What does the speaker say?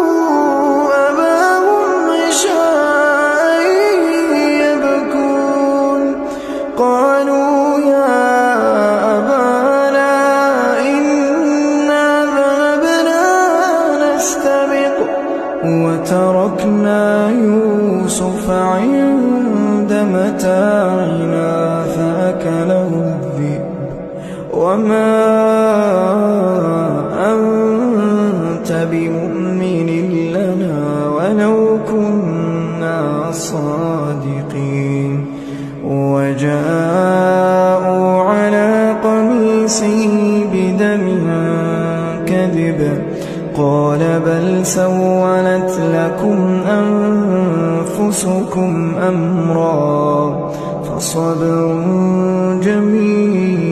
وجاءوا أباهم عشاء يبكون قالوا يا أبانا إنا ذهبنا نستبق وتركنا يوسف عند متاعنا فأكله الذئب وما أنت بمؤمن لنا ولو كنا صادقين وجاءوا على قميصه بدم كذب قال بل سولت لكم أنفسكم أمرا فصبر جميل